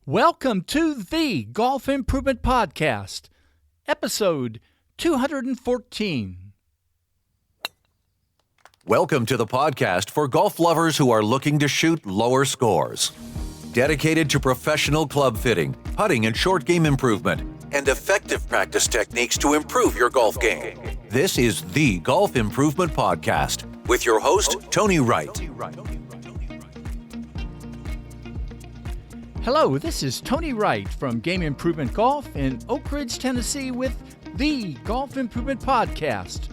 Welcome to the Golf Improvement Podcast, episode 214. Welcome to the podcast for golf lovers who are looking to shoot lower scores. Dedicated to professional club fitting, putting and short game improvement, and effective practice techniques to improve your golf game. This is the Golf Improvement Podcast with your host, Tony Wright. Hello, this is Tony Wright from Game Improvement Golf in Oak Ridge, Tennessee with the Golf Improvement Podcast,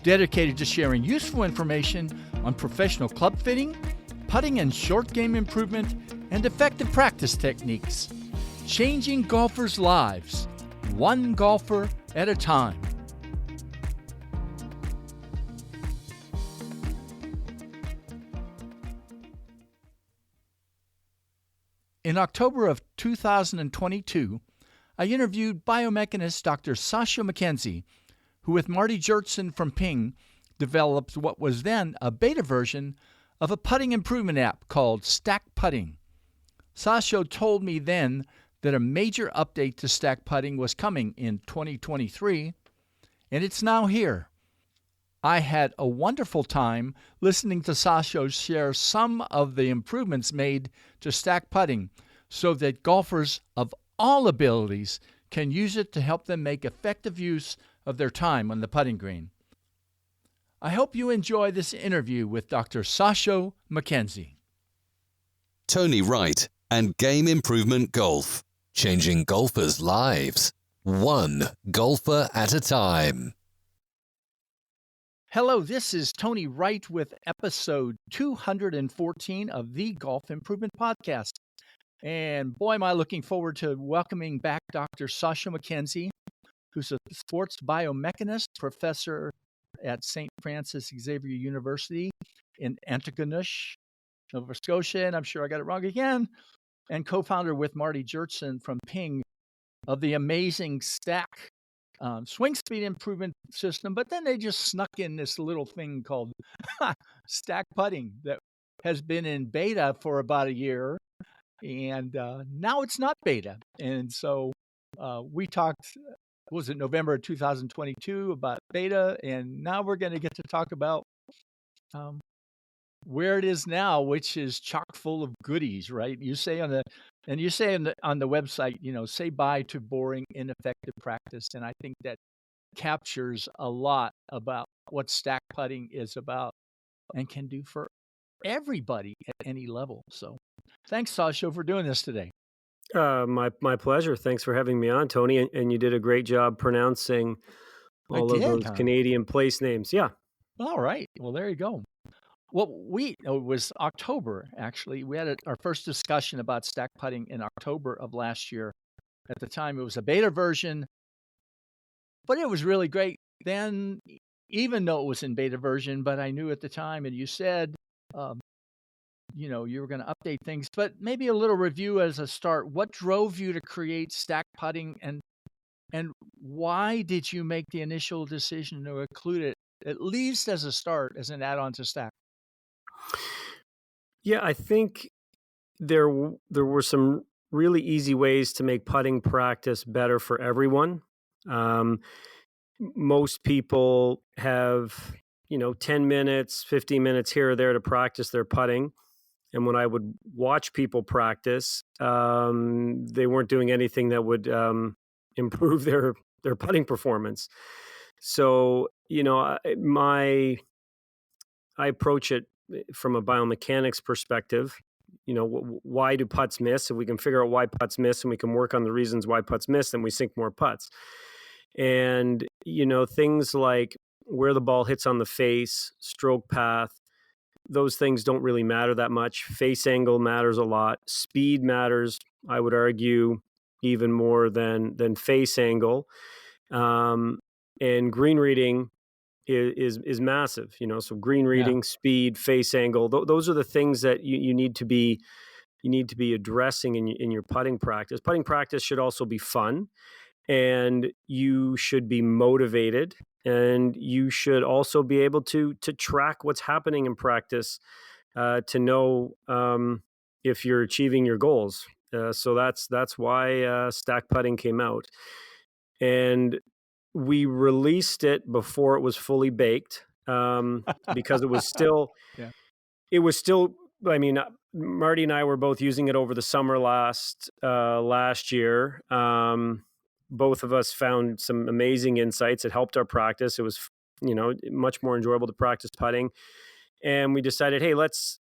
dedicated to sharing useful information on professional club fitting, putting and short game improvement, and effective practice techniques, changing golfers' lives, one golfer at a time. In October of 2022, I interviewed biomechanist Dr. Sasho MacKenzie, who with Marty Jertson from Ping developed what was then a beta version of a putting improvement app called Stack Putting. Sasho told me then that a major update to Stack Putting was coming in 2023, and it's now here. I had a wonderful time listening to Sasho share some of the improvements made to Stack Putting so that golfers of all abilities can use it to help them make effective use of their time on the putting green. I hope you enjoy this interview with Dr. Sasho MacKenzie. Tony Wright and Game Improvement Golf, changing golfers' lives, one golfer at a time. Hello, this is Tony Wright with episode 214 of the Golf Improvement Podcast. And boy, am I looking forward to welcoming back Dr. Sasho MacKenzie, who's a sports biomechanist, professor at St. Francis Xavier University in Antigonish, Nova Scotia, and I'm sure I got it wrong again, and co-founder with Marty Jertson from Ping of the amazing Stack swing speed improvement system, but then they just snuck in this little thing called Stack Putting that has been in beta for about a year, and now it's not beta. And so we talked, was it November of 2022 about beta, and now we're going to get to talk about where it is now, which is chock full of goodies, right? You say on the website, say bye to boring, ineffective practice. And I think that captures a lot about what stack putting is about and can do for everybody at any level. So thanks, Sasho, for doing this today. My pleasure. Thanks for having me on, Tony. And you did a great job pronouncing all of those Canadian place names. Yeah. All right. Well, there you go. Well, it was October, actually. We had our first discussion about stack putting in October of last year. At the time, it was a beta version, but it was really great then, even though it was in beta version. But I knew at the time, and you said, you were going to update things. But maybe a little review as a start. What drove you to create stack putting, and why did you make the initial decision to include it, at least as a start, as an add-on to Stack? Yeah, I think there were some really easy ways to make putting practice better for everyone. Most people have, 10 minutes, 15 minutes here or there to practice their putting. And when I would watch people practice, they weren't doing anything that would improve their putting performance. So, I approach it from a biomechanics perspective. Why do putts miss? If we can figure out why putts miss and we can work on the reasons why putts miss, then we sink more putts. And, things like where the ball hits on the face, stroke path, those things don't really matter that much. Face angle matters a lot. Speed matters, I would argue, even more than face angle. And green reading is massive, so green reading, speed, face angle, those are the things that you need to be addressing in your putting practice. Putting practice should also be fun, and you should be motivated, and you should also be able to track what's happening in practice to know if you're achieving your goals. So that's why stack putting came out, and we released it before it was fully baked, because it was still Yeah. it was still. I mean, Marty and I were both using it over the summer last year. Both of us found some amazing insights. It helped our practice. It was, much more enjoyable to practice putting. And we decided, hey, let's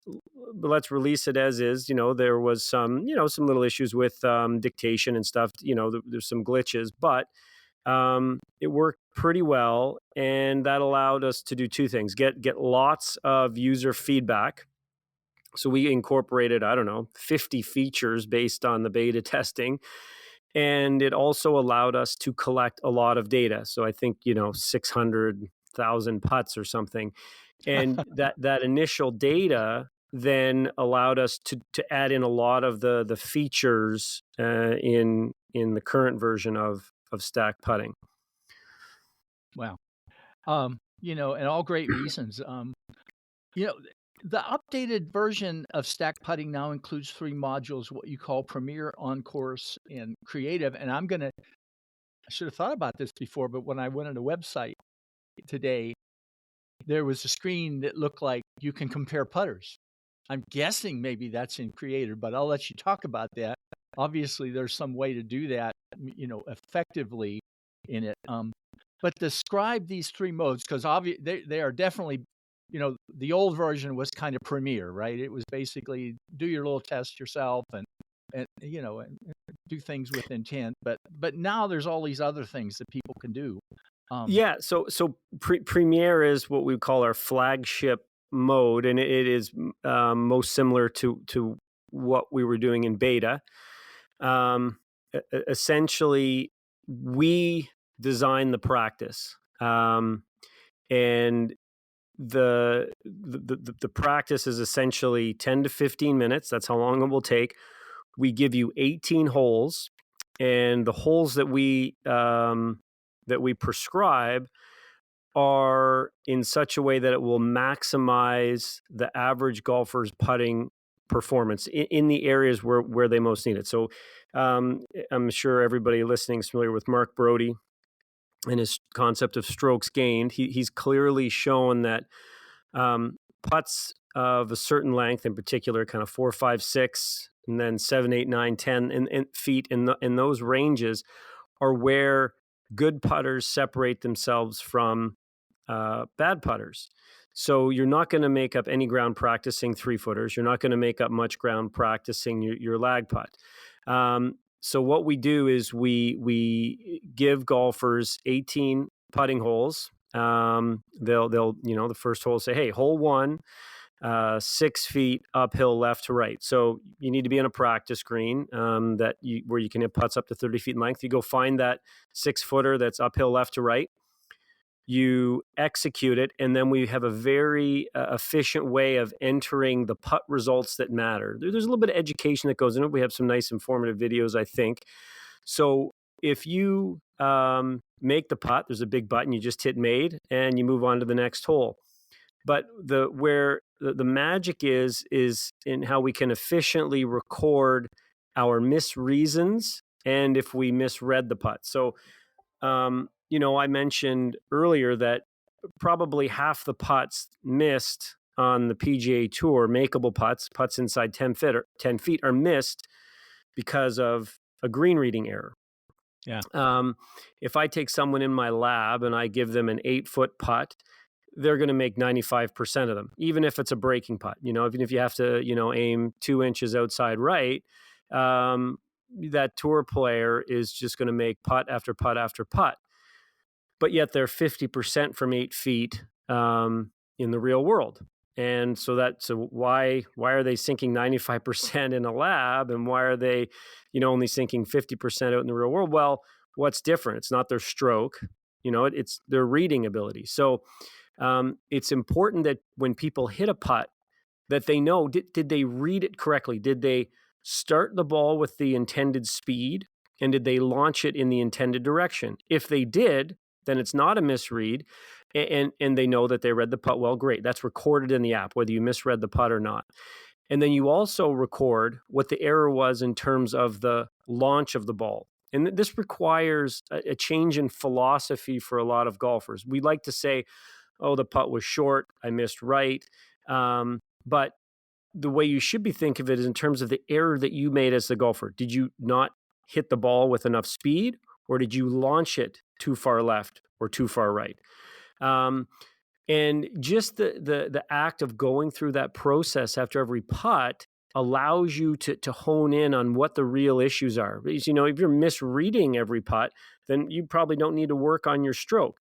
release it as is. There was some little issues with dictation and stuff. There's some glitches, but it worked pretty well, and that allowed us to do two things: get lots of user feedback. So we incorporated, 50 features based on the beta testing. And it also allowed us to collect a lot of data. So I think, 600,000 putts or something. And that initial data then allowed us to add in a lot of the features in the current version of stack putting. Wow. And all great reasons. You know, the updated version of stack putting now includes 3 modules, what you call Premier, On Course, and Creative. And I should have thought about this before, but when I went on the website today, there was a screen that looked like you can compare putters. I'm guessing maybe that's in Creative, but I'll let you talk about that. Obviously, there's some way to do that, effectively in it. But describe these 3 modes, because they are definitely, the old version was kind of Premier, right? It was basically do your little test yourself and do things with intent. But now there's all these other things that people can do. Yeah, so Premiere is what we call our flagship mode, and it is most similar to what we were doing in beta. Essentially, we design the practice, and the practice is essentially 10 to 15 minutes. That's how long it will take. We give you 18 holes, and the holes that we prescribe are in such a way that it will maximize the average golfer's putting performance in the areas where they most need it. So I'm sure everybody listening is familiar with Mark Brody and his concept of strokes gained. He's clearly shown that putts of a certain length, in particular, kind of 4, 5, 6, and then 7, 8, 9, 10 in feet in those ranges are where good putters separate themselves from bad putters. So you're not going to make up any ground practicing 3-footers. You're not going to make up much ground practicing your lag putt. So what we do is we give golfers 18 putting holes. They'll the first hole say, hey, hole 1, 6 feet uphill left to right. So you need to be on a practice green where you can hit putts up to 30 feet in length. You go find that 6-footer that's uphill left to right. You execute it, and then we have a very efficient way of entering the putt results that matter. There's a little bit of education that goes in it. We have some nice informative videos, I think. So if you make the putt, there's a big button, you just hit made, and you move on to the next hole. But where the magic is in how we can efficiently record our misreasons and if we misread the putt. So, I mentioned earlier that probably half the putts missed on the PGA Tour, makeable putts inside 10 feet are missed because of a green reading error. Yeah. If I take someone in my lab and I give them an 8-foot putt, they're going to make 95% of them, even if it's a breaking putt. Even if you have to, aim 2 inches outside right, that tour player is just going to make putt after putt after putt. But yet they're 50% from 8 feet in the real world. And so why are they sinking 95% in a lab, and why are they, only sinking 50% out in the real world? Well, what's different? It's not their stroke, it's their reading ability. So it's important that when people hit a putt, that they know, did they read it correctly? Did they start the ball with the intended speed, and did they launch it in the intended direction? If they did, then it's not a misread, and they know that they read the putt well. Great. That's recorded in the app, whether you misread the putt or not. And then you also record what the error was in terms of the launch of the ball. And this requires a change in philosophy for a lot of golfers. We like to say, oh, the putt was short, I missed right. But the way you should be thinking of it is in terms of the error that you made as the golfer. Did you not hit the ball with enough speed, or did you launch it too far left or too far right? And just the act of going through that process after every putt allows you to hone in on what the real issues are. Because, if you're misreading every putt, then you probably don't need to work on your stroke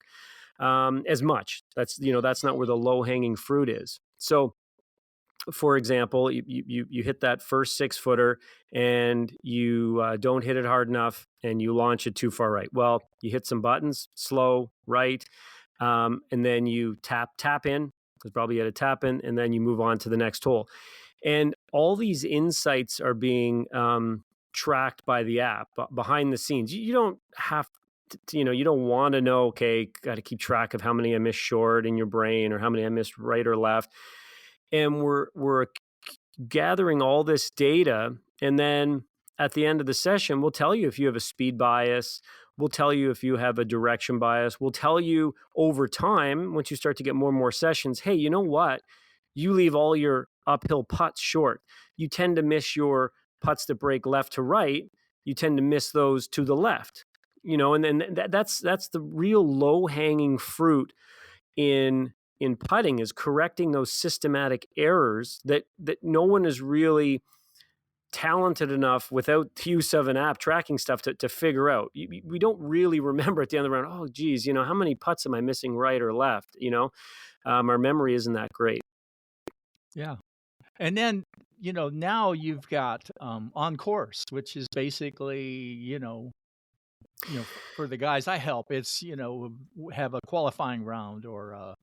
as much. That's not where the low hanging fruit is. So, for example, you hit that first 6-footer and you don't hit it hard enough and you launch it too far right. Well, you hit some buttons, slow, right, and then you tap in, because probably you had a tap in, and then you move on to the next hole. And all these insights are being tracked by the app behind the scenes. You don't have to, you don't want to know, okay, got to keep track of how many I missed short in your brain or how many I missed right or left. And we're gathering all this data, and then at the end of the session, we'll tell you if you have a speed bias. We'll tell you if you have a direction bias. We'll tell you over time, once you start to get more and more sessions, hey, you know what? You leave all your uphill putts short. You tend to miss your putts that break left to right. You tend to miss those to the left. And then that's the real low-hanging fruit in putting, is correcting those systematic errors that no one is really talented enough without the use of an app tracking stuff to figure out. We don't really remember at the end of the round, oh, geez, how many putts am I missing right or left? Our memory isn't that great. Yeah. And then, now you've got on course, which is basically, for the guys I help, it's, have a qualifying round or a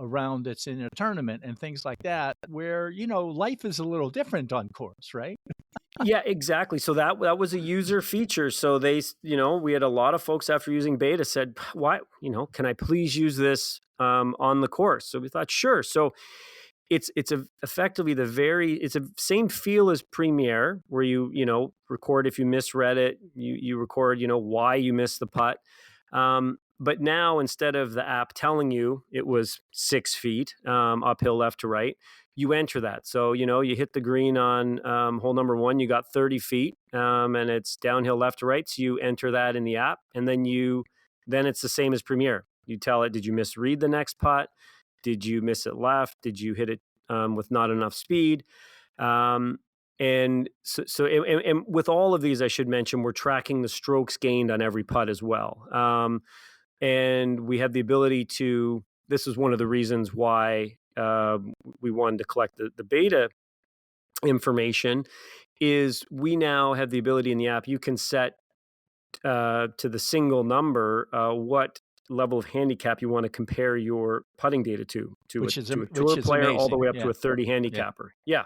round that's in a tournament and things like that, where, life is a little different on course, right? Yeah, exactly. So that was a user feature. So they, we had a lot of folks after using beta said, why, can I please use this on the course? So we thought, sure. So it's effectively it's a same feel as Premiere, where you record if you misread it, you record why you missed the putt. But now, instead of the app telling you it was 6 feet uphill left to right, you enter that. So you hit the green on hole number 1, you got 30 feet, and it's downhill left to right. So you enter that in the app, and then it's the same as Premiere. You tell it, did you misread the next putt? Did you miss it left? Did you hit it with not enough speed? And so with all of these, I should mention, we're tracking the strokes gained on every putt as well. And we have the ability to, this is one of the reasons why we wanted to collect the beta information, is we now have the ability in the app, you can set to the single number what level of handicap you want to compare your putting data to a tour player, amazing. All the way up to a 30 handicapper. Yeah.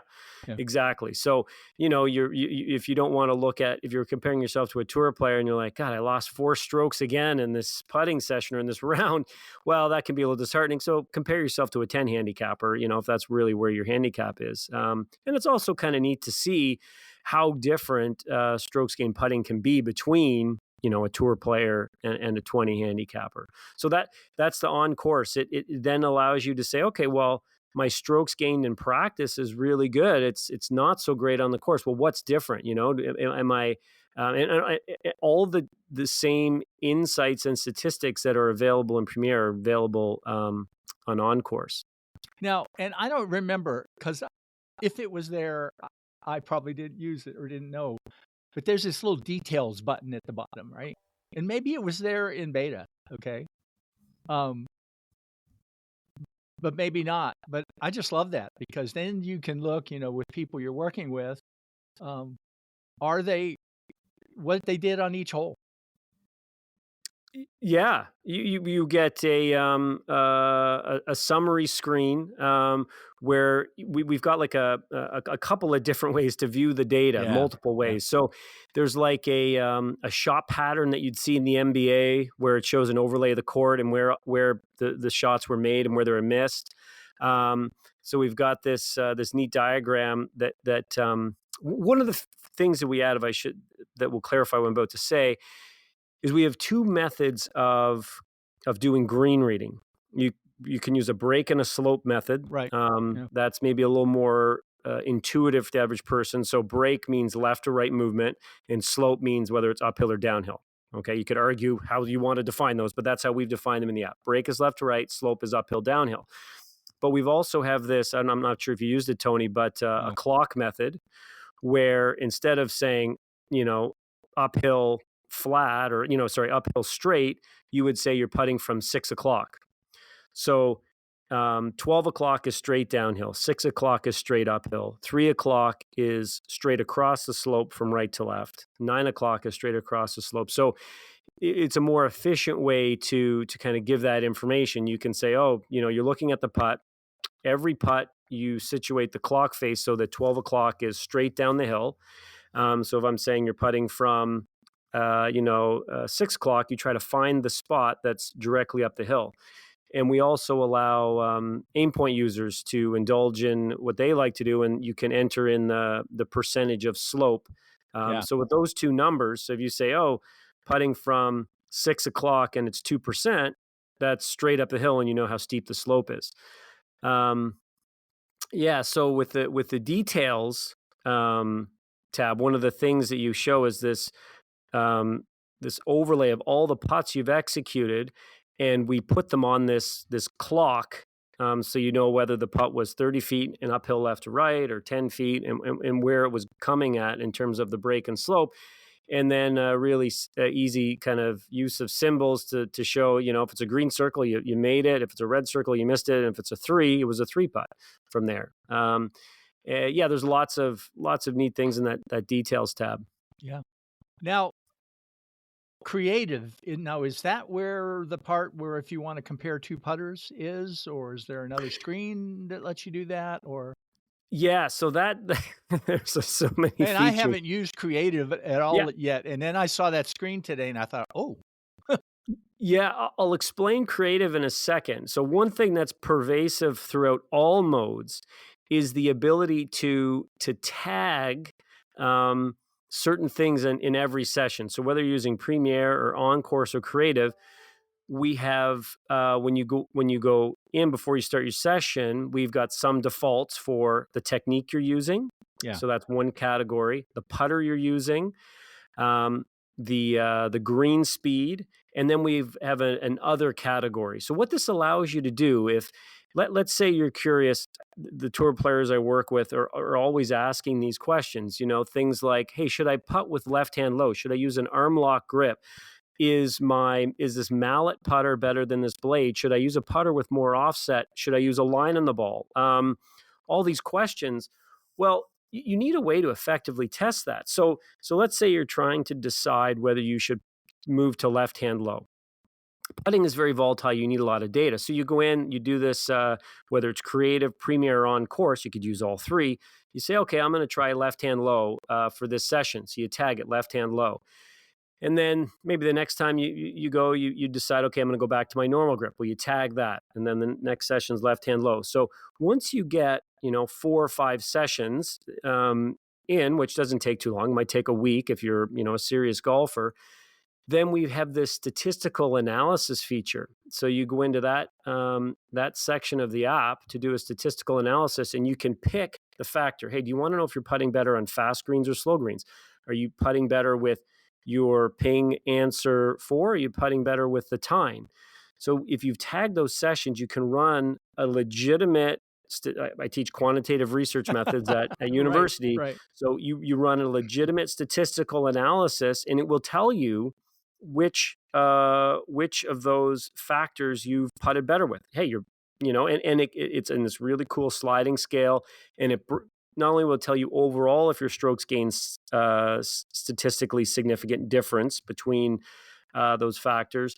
Exactly. So, if you don't want to look at, if you're comparing yourself to a tour player and you're like, God, I lost 4 strokes again in this putting session or in this round, well, that can be a little disheartening. So compare yourself to a 10 handicapper, if that's really where your handicap is. And it's also kind of neat to see how different strokes gained putting can be between a tour player and a 20 handicapper. So that's the on course. It then allows you to say, okay, well, my strokes gained in practice is really good. It's not so great on the course. Well, what's different? Am I and all the same insights and statistics that are available in Premiere are available on course. Now, and I don't remember, because if it was there, I probably didn't use it or didn't know. But there's this little details button at the bottom, right? And maybe it was there in beta, okay? But maybe not. But I just love that, because then you can look, with people you're working with, what they did on each hole. Yeah, you get a summary screen where we've got like a couple of different ways to view the data, multiple ways. So there's like a shot pattern that you'd see in the NBA, where it shows an overlay of the court and where the shots were made and where they were missed. So we've got this this neat diagram that one of the things that we add, that will clarify what I'm about to say, is we have two methods of doing green reading. You can use a break and a slope method. Right. That's maybe a little more intuitive to the average person. So break means left or right movement, and slope means whether it's uphill or downhill. Okay, you could argue how you want to define those, but that's how we've defined them in the app. Break is left to right, slope is uphill, downhill. But we've also have this, and I'm not sure if you used it, Tony, but a clock method, where instead of saying, uphill flat or, uphill straight, you would say you're putting from 6 o'clock. So 12 o'clock is straight downhill, 6 o'clock is straight uphill, 3 o'clock is straight across the slope from right to left, 9 o'clock is straight across the slope. So it's a more efficient way to kind of give that information. You can say, you're looking at the putt. Every putt, you situate the clock face so that 12 o'clock is straight down the hill. So if I'm saying you're putting from 6 o'clock, you try to find the spot that's directly up the hill. And we also allow aim point users to indulge in what they like to do, and you can enter in the percentage of slope. So with those two numbers, so if you say, putting from 6 o'clock and it's 2%, that's straight up the hill, and you know how steep the slope is. So with the details tab, one of the things that you show is this this overlay of all the putts you've executed. And we put them on this clock, so you know whether the putt was 30 feet and uphill left to right, or 10 feet, and where it was coming at in terms of the break and slope. And then really easy kind of use of symbols to show, if it's a green circle, you made it. If it's a red circle, you missed it. And if it's a 3, it was a 3 putt from there. There's lots of neat things in that details tab. Yeah. Now, creative. Now, is that where the part where if you want to compare two putters is, or is there another screen that lets you do that? Or yeah, so that there's so many and features. I haven't used creative at all yet. And then I saw that screen today, and I thought, Yeah, I'll explain creative in a second. So one thing that's pervasive throughout all modes is the ability to tag certain things in every session. So whether you're using Premiere or On Course or Creative, we have when you go in before you start your session, we've got some defaults for the technique you're using. Yeah. So that's one category. The putter you're using, the green speed, and then we have an other category. So what this allows you to do, if let's say you're curious, the tour players I work with are always asking these questions, things like, hey, should I putt with left hand low? Should I use an arm lock grip? Is this mallet putter better than this blade? Should I use a putter with more offset? Should I use a line on the ball? All these questions. Well, you need a way to effectively test that. So let's say you're trying to decide whether you should move to left hand low. Putting is very volatile. You need a lot of data. So you go in, you do this, whether it's Creative, Premiere, or On Course, you could use all three. You say, okay, I'm going to try left hand low for this session. So you tag it left hand low. And then maybe the next time you go, you decide, okay, I'm going to go back to my normal grip. Well, you tag that. And then the next session is left hand low. So once you get, 4 or 5 sessions in, which doesn't take too long, it might take a week if you're, a serious golfer, then we have this statistical analysis feature. So you go into that section of the app to do a statistical analysis, and you can pick the factor. Hey, do you want to know if you're putting better on fast greens or slow greens? Are you putting better with your ping answer 4? Are you putting better with the tine? So if you've tagged those sessions, you can run a legitimate, I teach quantitative research methods at university. Right. So you run a legitimate statistical analysis, and it will tell you which of those factors you've putted better with. Hey, it's in this really cool sliding scale, and it not only will tell you overall if your strokes gain statistically significant difference between those factors,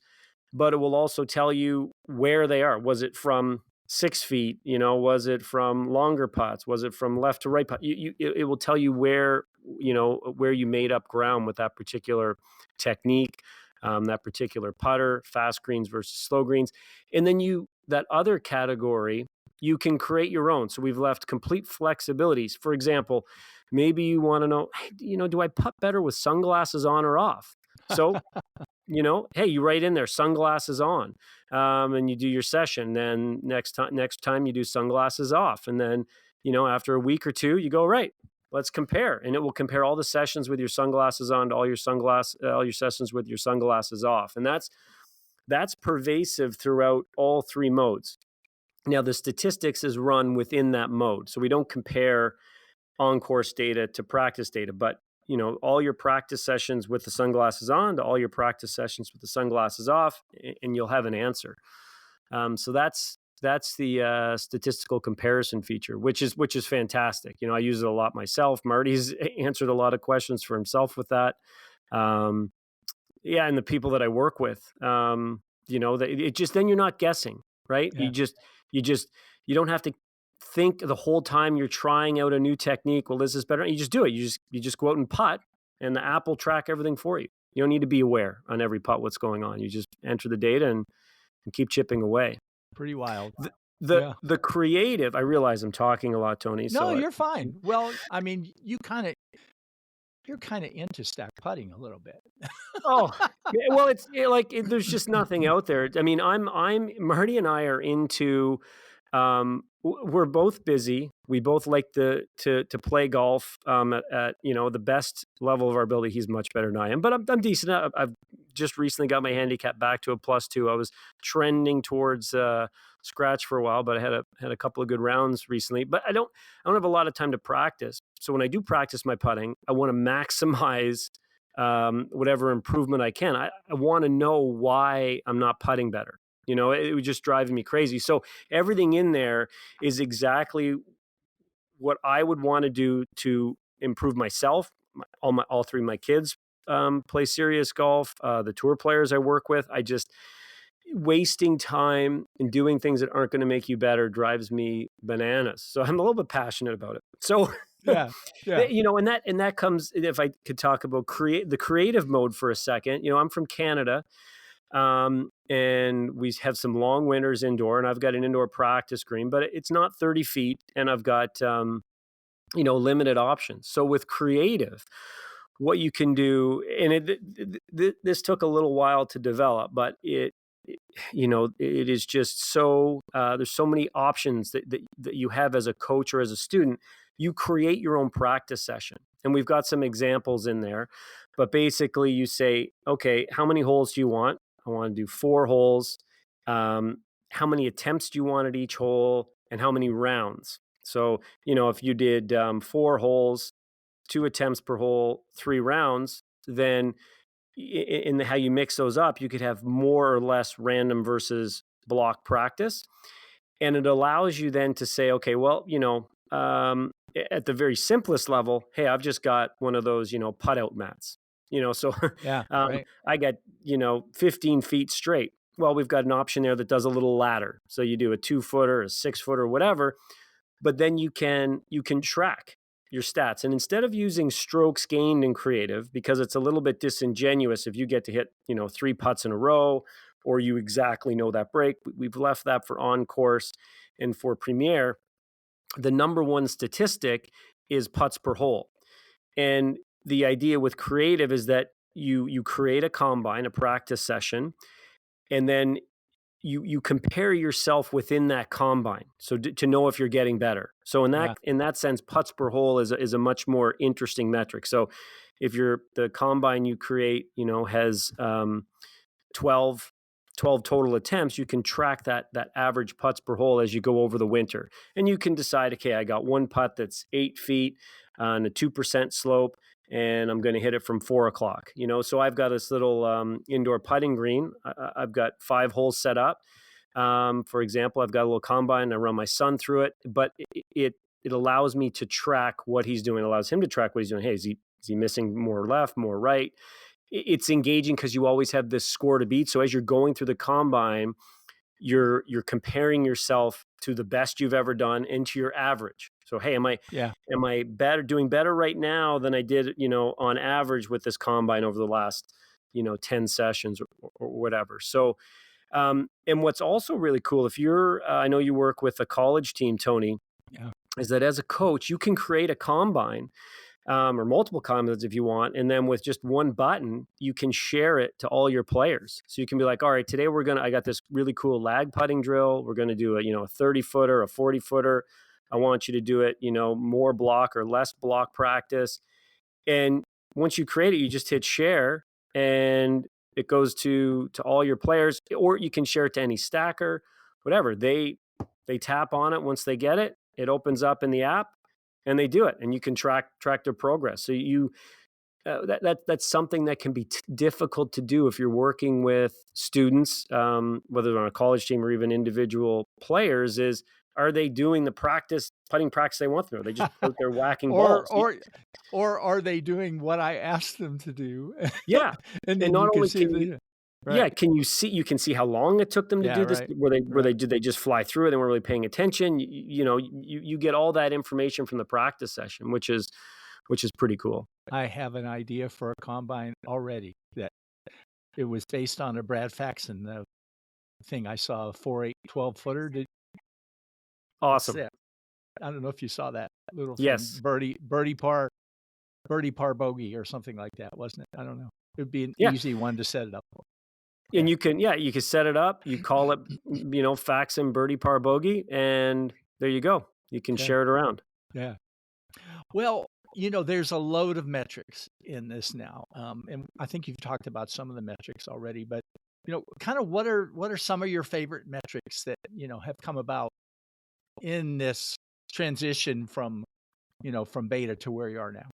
but it will also tell you where they are. Was it from 6 feet? Was it from longer putts? Was it from left to right putt? It will tell you where you made up ground with that particular technique, that particular putter, fast greens versus slow greens. And then that other category You can create your own. So we've left complete flexibilities. For example, maybe you want to know, hey, do I putt better with sunglasses on or off? So, hey, you write in there sunglasses on, and you do your session. Then next time you do sunglasses off, and then after a week or two, you go, right, let's compare, and it will compare all the sessions with your sunglasses on to all your sessions with your sunglasses off, and that's pervasive throughout all three modes. Now, the statistics is run within that mode, so we don't compare on-course data to practice data, but all your practice sessions with the sunglasses on to all your practice sessions with the sunglasses off, and you'll have an answer. So that's the statistical comparison feature, which is fantastic. I use it a lot myself. Marty's answered a lot of questions for himself with that. And the people that I work with, it just, then you're not guessing, right? Yeah. You don't have to think the whole time you're trying out a new technique. Well, this is better. You just do it. You just go out and putt, and the app will track everything for you. You don't need to be aware on every putt what's going on. You just enter the data and keep chipping away. Pretty wild. The creative, I realize I'm talking a lot, Tony. No, you're fine. Well, I mean, you're kind of into stack putting a little bit. Oh, well, it's there's just nothing out there. I mean, Marty and I are into, we're both busy. We both like to play golf at the best level of our ability. He's much better than I am, but I'm decent. I've just recently got my handicap back to a +2. I was trending towards scratch for a while, but I had a couple of good rounds recently. But I don't have a lot of time to practice. So when I do practice my putting, I want to maximize whatever improvement I can. I want to know why I'm not putting better. It was just driving me crazy. So everything in there is exactly what I would want to do to improve myself. All three of my kids play serious golf. The tour players I work with, wasting time and doing things that aren't going to make you better drives me bananas. So I'm a little bit passionate about it. So yeah. and that comes, if I could talk about the creative mode for a second. I'm from Canada. And we have some long winters indoor, and I've got an indoor practice green, but it's not 30 feet, and I've got, limited options. So with creative, what you can do, and this took a little while to develop, but it is just so, there's so many options that you have as a coach or as a student. You create your own practice session, and we've got some examples in there, but basically you say, okay, how many holes do you want? I want to do 4 holes. How many attempts do you want at each hole, and how many rounds? So, if you did 4 holes, 2 attempts per hole, 3 rounds, then in how you mix those up, you could have more or less random versus block practice. And it allows you then to say, okay, well, at the very simplest level, hey, I've just got one of those, putt out mats. So right. I got, 15 feet straight. Well, we've got an option there that does a little ladder. So you do a 2-footer, a 6-footer, whatever, but then you can track your stats. And instead of using strokes gained in creative, because it's a little bit disingenuous if you get to hit, 3 putts in a row, or you exactly know that break, we've left that for on course. And for Premier, the number one statistic is putts per hole. And the idea with creative is that you create a combine, a practice session, and then you compare yourself within that combine, so to know if you're getting better. So in that sense, putts per hole is a much more interesting metric. So if the combine you create, has 12 total attempts, you can track that average putts per hole as you go over the winter, and you can decide, okay, I got 1 putt that's 8 feet on a 2% slope, and I'm going to hit it from 4 o'clock. So I've got this little indoor putting green. I've got 5 holes set up. For example, I've got a little combine. I run my son through it, but it allows me to track what he's doing. It allows him to track what he's doing. Hey, is he missing more left, more right? It's engaging because you always have this score to beat. So as you're going through the combine, you're comparing yourself to the best you've ever done and to your average. So, hey, am I doing better right now than I did, on average with this combine over the last, 10 sessions or whatever. So And what's also really cool, if you're, I know you work with a college team, Tony, Yeah. is that as a coach, you can create a combine or multiple combines if you want. And then with just one button, you can share it to all your players. So you can be like, all right, today I got this really cool lag putting drill. We're going to do a 30 footer, a 40 footer. I want you to do it, more block or less block practice. And once you create it, you just hit share and it goes to all your players, or you can share it to any stacker, whatever. They tap on it once they get it. It opens up in the app and they do it, and you can track their progress. So that's something that can be difficult to do if you're working with students, whether they're on a college team or even individual players. Are they doing the putting practice they want to? Are they just out there whacking balls? Or are they doing what I asked them to do? Yeah, and then not you can only see can the yeah, right. you can see how long it took them to Yeah, do this. right. Did they just fly through it? They weren't really paying attention. You get all that information from the practice session, which is pretty cool. I have an idea for a combine already that it was based on a Brad Faxon thing. I saw a 4.8 12-footer. Awesome. I don't know if you saw that little thing. Yes. Birdie par bogey or something like that, wasn't it? I don't know. It would be an Yeah. easy one to set it up for. And you can set it up. You call it, Faxon birdie par bogey, and there you go. You can share it around. Yeah. Well, there's a load of metrics in this now, and I think you've talked about some of the metrics already. But kind of what are some of your favorite metrics that have come about in this transition from beta to where you are now?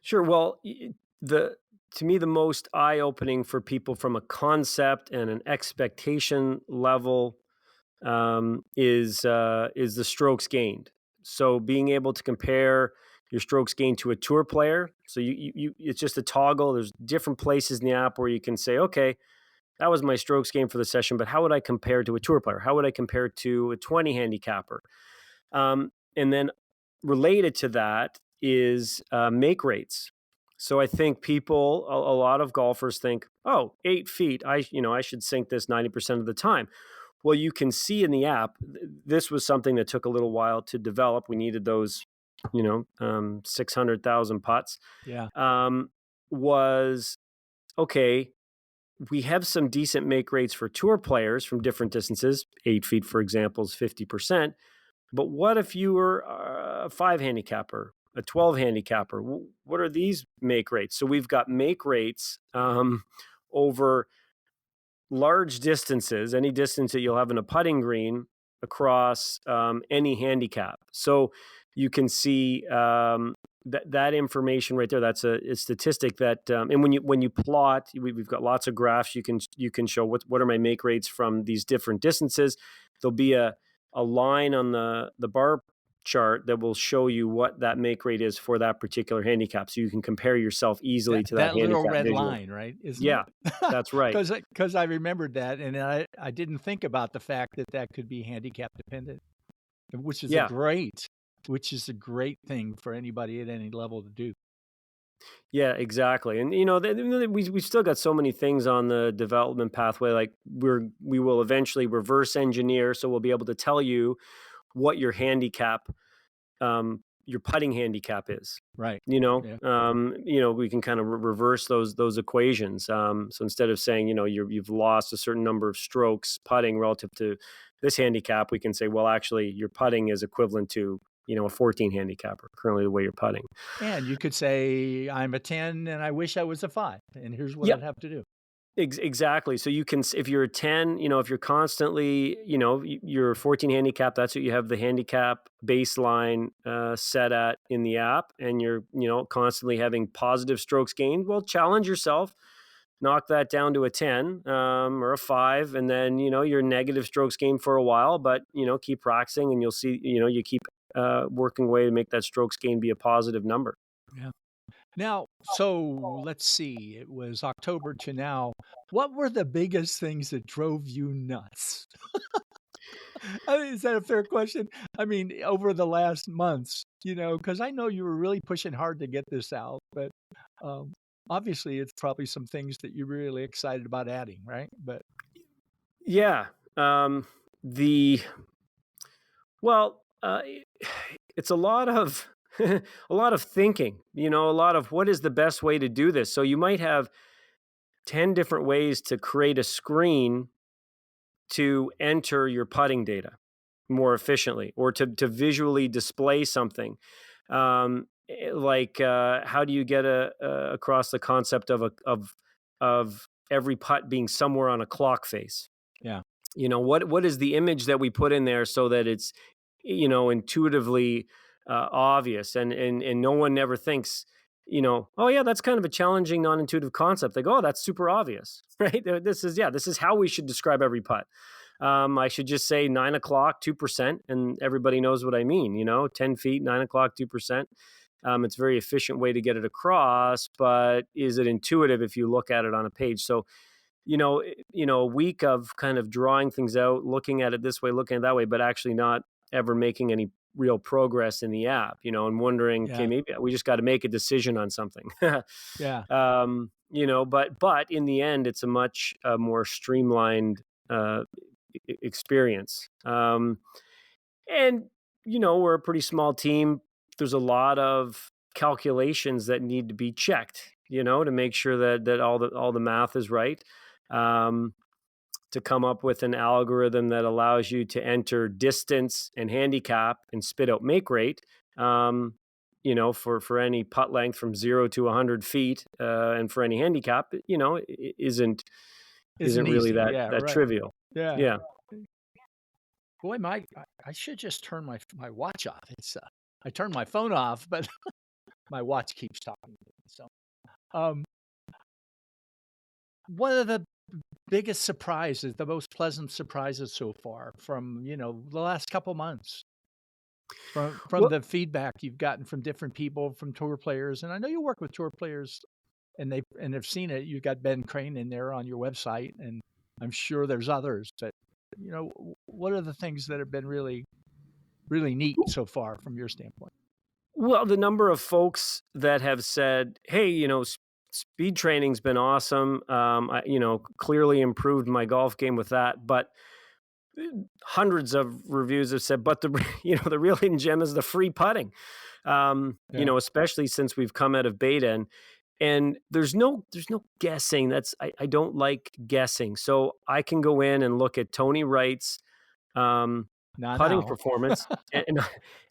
Sure. Well, to me, the most eye-opening for people from a concept and an expectation level is the strokes gained. So being able to compare your strokes gained to a tour player. So it's just a toggle. There's different places in the app where you can say, okay, that was my strokes gained for the session, but how would I compare to a tour player? How would I compare to a 20 handicapper? And then related to that is make rates. So I think people, a lot of golfers think, 8 feet, I should sink this 90% of the time. Well, you can see in the app, this was something that took a little while to develop. We needed those, 600,000 putts. Yeah. Okay, we have some decent make rates for tour players from different distances. 8 feet, for example, is 50%. But what if you were a 5 handicapper, a 12 handicapper? What are these make rates? So we've got make rates over large distances, any distance that you'll have in a putting green across any handicap. So you can see that information right there. That's a statistic that, and when you plot, we've got lots of graphs. You can show what are my make rates from these different distances. There'll be a line on the bar chart that will show you what that make rate is for that particular handicap, so you can compare yourself easily to that little handicap red visual. line, right? Yeah, that's right. Because I remembered that, and I didn't think about the fact that could be handicap dependent, which is a great thing for anybody at any level to do. Yeah, exactly. And we've still got so many things on the development pathway. Like we will eventually reverse engineer, so we'll be able to tell you what your handicap, your putting handicap is. Right. We can kind of reverse those equations. So instead of saying, you've lost a certain number of strokes putting relative to this handicap, we can say, well, actually, your putting is equivalent to, a 14 handicapper, currently the way you're putting. And you could say, I'm a 10 and I wish I was a 5, and here's what I'd have to do. Exactly. So you can, if you're a 10, if you're constantly, you're 14 handicap, that's what you have the handicap baseline set at in the app, and you're, constantly having positive strokes gained. Well, challenge yourself, knock that down to a 10 or a 5, and then, your negative strokes gained for a while, but, keep practicing, and you'll see, you keep working away to make that strokes gain be a positive number. Yeah. Now, so let's see, it was October to now. What were the biggest things that drove you nuts? Is that a fair question? I mean, over the last months, because I know you were really pushing hard to get this out, but obviously it's probably some things that you're really excited about adding, right? But Yeah. The well, it's a lot of a lot of thinking. A lot of what is the best way to do this. So you might have 10 different ways to create a screen to enter your putting data more efficiently, or to visually display something. How do you get across the concept of every putt being somewhere on a clock face? Yeah. What is the image that we put in there so that it's intuitively obvious, and no one never thinks, oh yeah, that's kind of a challenging non-intuitive concept. They go, oh, that's super obvious. Right? This is how we should describe every putt. I should just say 9 o'clock 2%, and everybody knows what I mean. 10 feet 9 o'clock 2%. It's a very efficient way to get it across, but is it intuitive if you look at it on a page? So a week of kind of drawing things out, looking at it this way, looking at it that way, but actually not ever making any real progress in the app, and wondering, okay, Yeah. maybe we just got to make a decision on something. Yeah. But in the end, it's a much more streamlined experience. And we're a pretty small team. There's a lot of calculations that need to be checked, to make sure that all the math is right. To come up with an algorithm that allows you to enter distance and handicap and spit out make rate, for any putt length from 0 to 100 feet, and for any handicap, isn't really easy. that Yeah. Right. trivial. Yeah. Yeah. Boy, I should just turn my watch off. I turned my phone off, but my watch keeps talking to me. So, what are the biggest surprises, the most pleasant surprises so far from the last couple months, from Well, the feedback you've gotten from different people, from tour players? And I know you work with tour players, and they've seen it. You've got Ben Crane in there on your website, and I'm sure there's others. But what are the things that have been really, really neat so far from your standpoint? well, the number of folks that have said, "Hey, speed training's been awesome. I, clearly improved my golf game with that." But hundreds of reviews have said, "But the the real hidden gem is the free putting." Yeah. Especially since we've come out of beta, and there's no guessing. I don't like guessing, so I can go in and look at Tony Wright's Not putting now. performance, Yeah.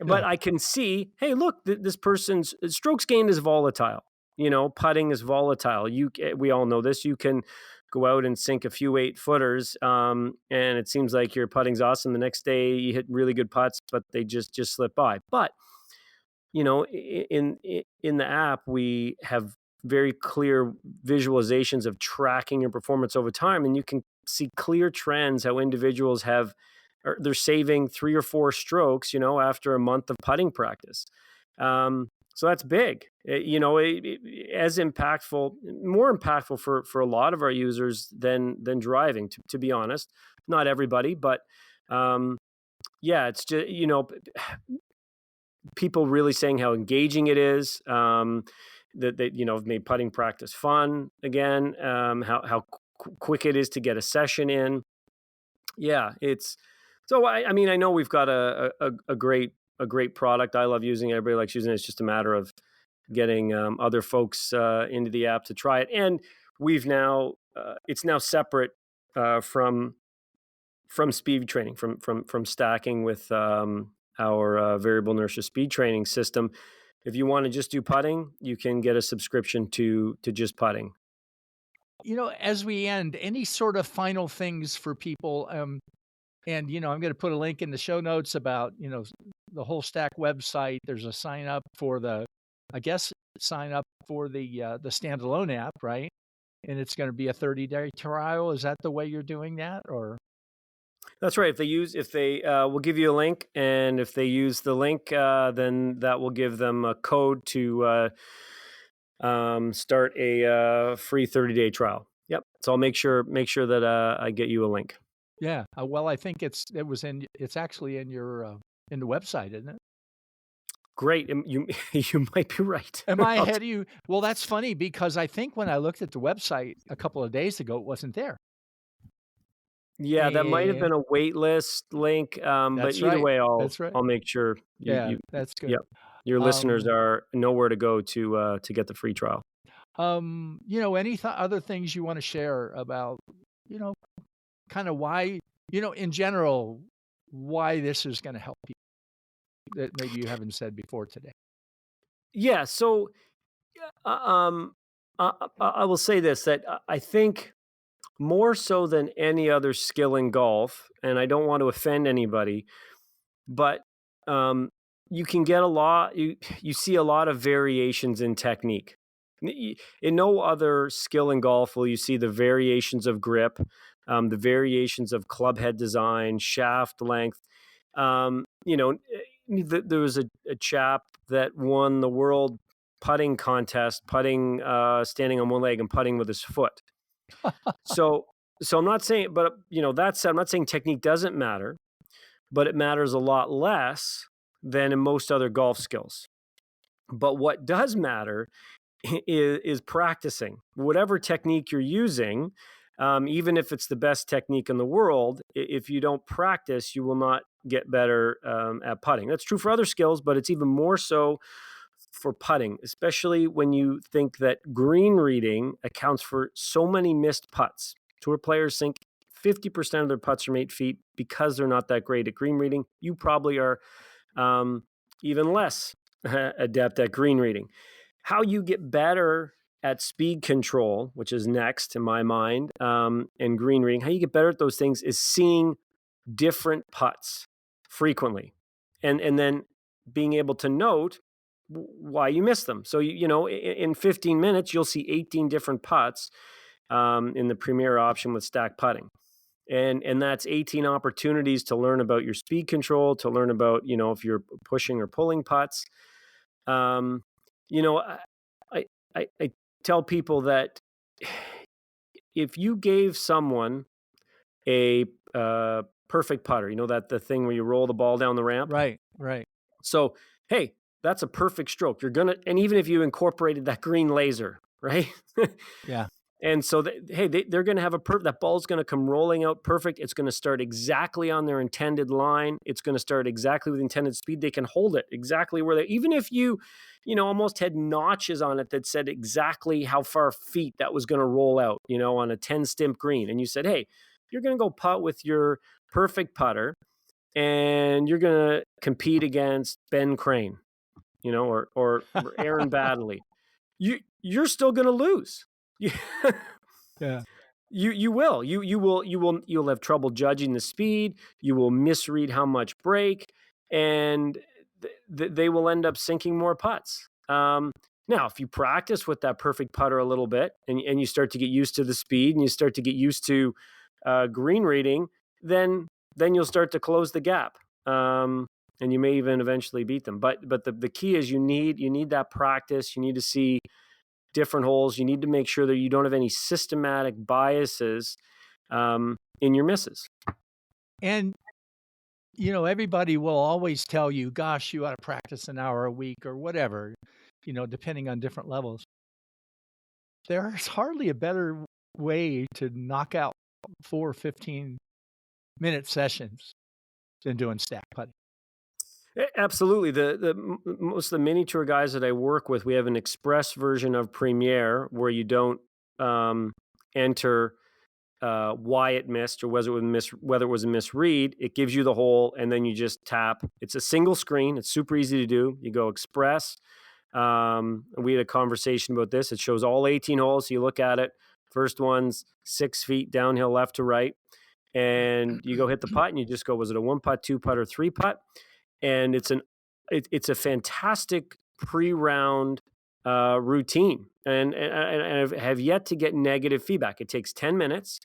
but I can see, hey, look, this person's strokes gained is volatile. Putting is volatile. We all know this. You can go out and sink a few 8-footers, and it seems like your putting's awesome. The next day, you hit really good putts, but they just slip by. But in the app, we have very clear visualizations of tracking your performance over time, and you can see clear trends how individuals they're saving 3 or 4 strokes, after a month of putting practice. So that's big. As impactful, more impactful for a lot of our users than driving. To be honest, not everybody, but it's just people really saying how engaging it is. That they have made putting practice fun again. How quick it is to get a session in. Yeah, it's so. I mean, I know we've got a great product. I love using it. Everybody likes using it. It's just a matter of getting other folks into the app to try it. And we've now it's now separate from speed training, from stacking with our variable inertia speed training system. If you want to just do putting, you can get a subscription to just putting. As we end, any sort of final things for people? And I'm going to put a link in the show notes about the whole Stack website. There's a sign up for the standalone app, right? And it's going to be a 30-day trial. Is that the way you're doing that, or? That's right. If they will give you a link, and if they use the link, then that will give them a code to start a free 30-day trial. Yep. So I'll make sure that I get you a link. Yeah. Well, I think it's actually in your in the website, isn't it? Great. You might be right. Am I ahead of you? Well, that's funny because I think when I looked at the website a couple of days ago, it wasn't there. Yeah, that might have And been a wait list link, but that's either right. way, That's right. I'll make sure Yeah, you that's good. yep, your listeners Um, know where to go to get the free trial. any other things you want to share about, you know, kind of why, in general, why this is going to help people that maybe you haven't said before today? Yeah, so uh, um, I will say this that I think more so than any other skill in golf, and I don't want to offend anybody, but um, you can get a lot. You see a lot of variations in technique. In no other skill in golf will you see the variations of grip, the variations of club head design, shaft length. There was a chap that won the world putting contest, putting standing on one leg and putting with his foot. So, so I'm not saying, but that said, I'm not saying technique doesn't matter, but it matters a lot less than in most other golf skills. But what does matter is practicing whatever technique you're using. Even if it's the best technique in the world, if you don't practice, you will not get better at putting. That's true for other skills, but it's even more so for putting, especially when you think that green reading accounts for so many missed putts. Tour players sink 50% of their putts from 8 feet because they're not that great at green reading. You probably are even less adept at green reading. How you get better at speed control, which is next in my mind, and green reading, how you get better at those things is seeing different putts frequently, and then being able to note why you miss them. So in 15 minutes, you'll see 18 different putts in the premier option with stack putting. And that's 18 opportunities to learn about your speed control, to learn about, if you're pushing or pulling putts. Um, you know, I tell people that if you gave someone a perfect putter, that the thing where you roll the ball down the ramp. Right, right. So, hey, that's a perfect stroke. And even if you incorporated that green laser, right? Yeah. And so, they're going to have that ball's going to come rolling out perfect. It's going to start exactly on their intended line. It's going to start exactly with intended speed. They can hold it exactly where even if you almost had notches on it that said exactly how far feet that was going to roll out, on a 10 stimp green. And you said, hey, you're going to go putt with your perfect putter and you're going to compete against Ben Crane, or Aaron Baddeley. You're still going to lose. Yeah. You will. You'll have trouble judging the speed. You will misread how much break, and they will end up sinking more putts. Now, if you practice with that perfect putter a little bit, and you start to get used to the speed, and you start to get used to green reading, then you'll start to close the gap, and you may even eventually beat them. But the key is you need that practice. You need to see different holes. You need to make sure that you don't have any systematic biases in your misses. And, everybody will always tell you, gosh, you ought to practice an hour a week or whatever, depending on different levels. There's hardly a better way to knock out 4 15-minute sessions than doing stack putting. Absolutely. Most of the mini tour guys that I work with, we have an express version of Premiere where you don't enter why it missed or whether it was a misread. It gives you the hole and then you just tap. It's a single screen. It's super easy to do. You go express. We had a conversation about this. It shows all 18 holes. So you look at it. First one's 6 feet downhill left to right. And you go hit the putt and you just go, was it a 1 putt, 2 putt, or 3 putt? And it's a fantastic pre-round routine, and I have yet to get negative feedback. It takes 10 minutes,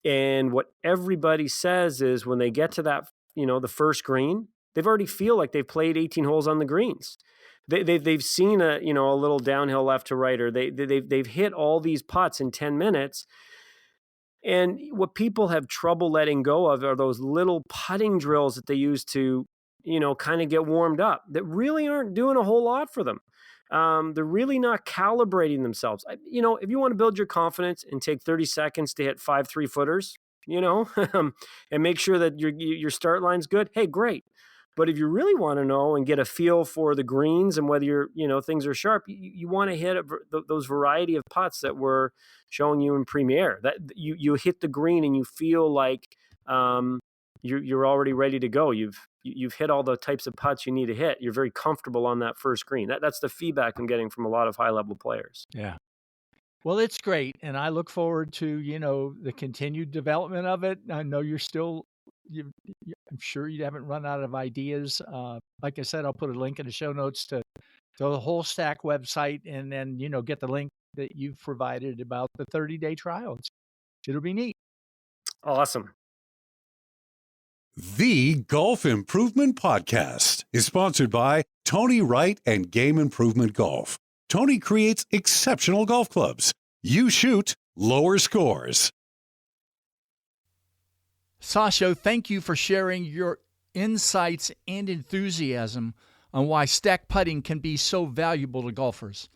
and what everybody says is when they get to that, the first green, they've already feel like they've played 18 holes on the greens. They've seen a little downhill left to right, or they've hit all these putts in 10 minutes. And what people have trouble letting go of are those little putting drills that they use to kind of get warmed up that really aren't doing a whole lot for them. They're really not calibrating themselves. If you want to build your confidence and take 30 seconds to hit 5 3-footers, and make sure that your start line's good. Hey, great. But if you really want to know and get a feel for the greens and whether things are sharp, you want to hit those variety of putts that we're showing you in Premier. That you hit the green and you feel like you're already ready to go. You've hit all the types of putts you need to hit. You're very comfortable on that first green. That's the feedback I'm getting from a lot of high level players. Yeah. Well, it's great, and I look forward to the continued development of it. I know I'm sure you haven't run out of ideas. Like I said, I'll put a link in the show notes to the whole Stack website, and then get the link that you've provided about the 30-day trial. It'll be neat. Awesome. The Golf Improvement Podcast is sponsored by Tony Wright and Game Improvement Golf. Tony creates exceptional golf clubs. You shoot lower scores. Sasho, thank you for sharing your insights and enthusiasm on why stack putting can be so valuable to golfers.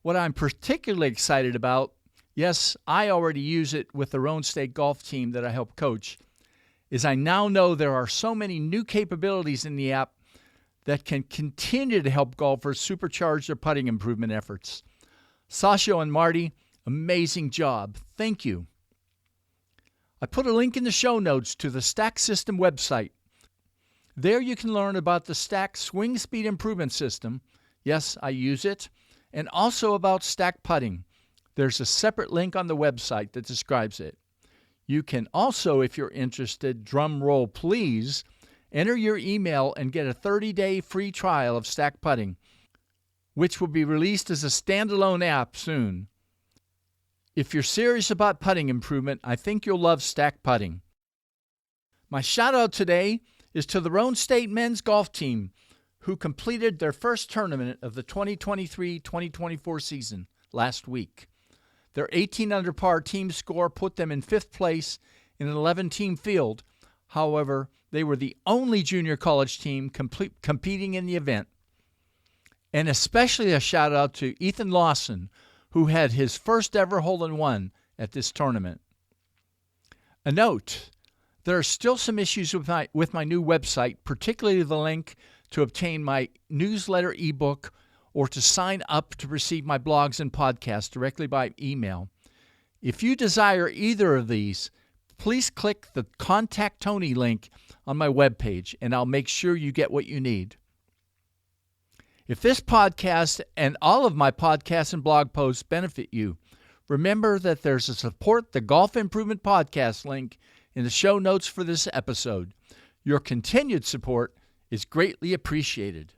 What I'm particularly excited about, yes, I already use it with the Roan State golf team that I help coach, is I now know there are so many new capabilities in the app that can continue to help golfers supercharge their putting improvement efforts. Sasho and Marty, amazing job. Thank you. I put a link in the show notes to the Stack System website. There you can learn about the Stack Swing Speed Improvement System. Yes, I use it. And also about stack putting. There's a separate link on the website that describes it. You can also, if you're interested, drum roll please, enter your email and get a 30-day free trial of Stack Putting, which will be released as a standalone app soon. If you're serious about putting improvement, I think you'll love Stack Putting. My shout-out today is to the Roan State men's golf team, who completed their first tournament of the 2023-2024 season last week. Their 18-under par team score put them in 5th place in an 11-team field. However, they were the only junior college team competing in the event. And especially a shout-out to Ethan Lawson, who had his first ever hole-in-one at this tournament. A note, there are still some issues with my new website, particularly the link to obtain my newsletter ebook or to sign up to receive my blogs and podcasts directly by email. If you desire either of these, please click the Contact Tony link on my webpage, and I'll make sure you get what you need. If this podcast and all of my podcasts and blog posts benefit you, remember that there's a Support the Golf Improvement Podcast link in the show notes for this episode. Your continued support is greatly appreciated.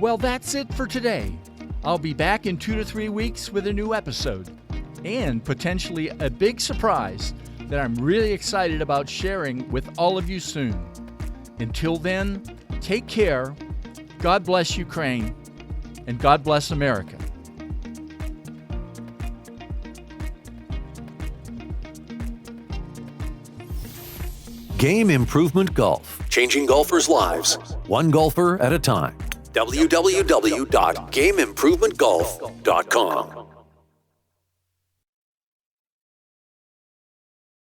Well, that's it for today. I'll be back in 2 to 3 weeks with a new episode and potentially a big surprise that I'm really excited about sharing with all of you soon. Until then, take care, God bless Ukraine, and God bless America. Game Improvement Golf, changing golfers' lives, one golfer at a time. www.gameimprovementgolf.com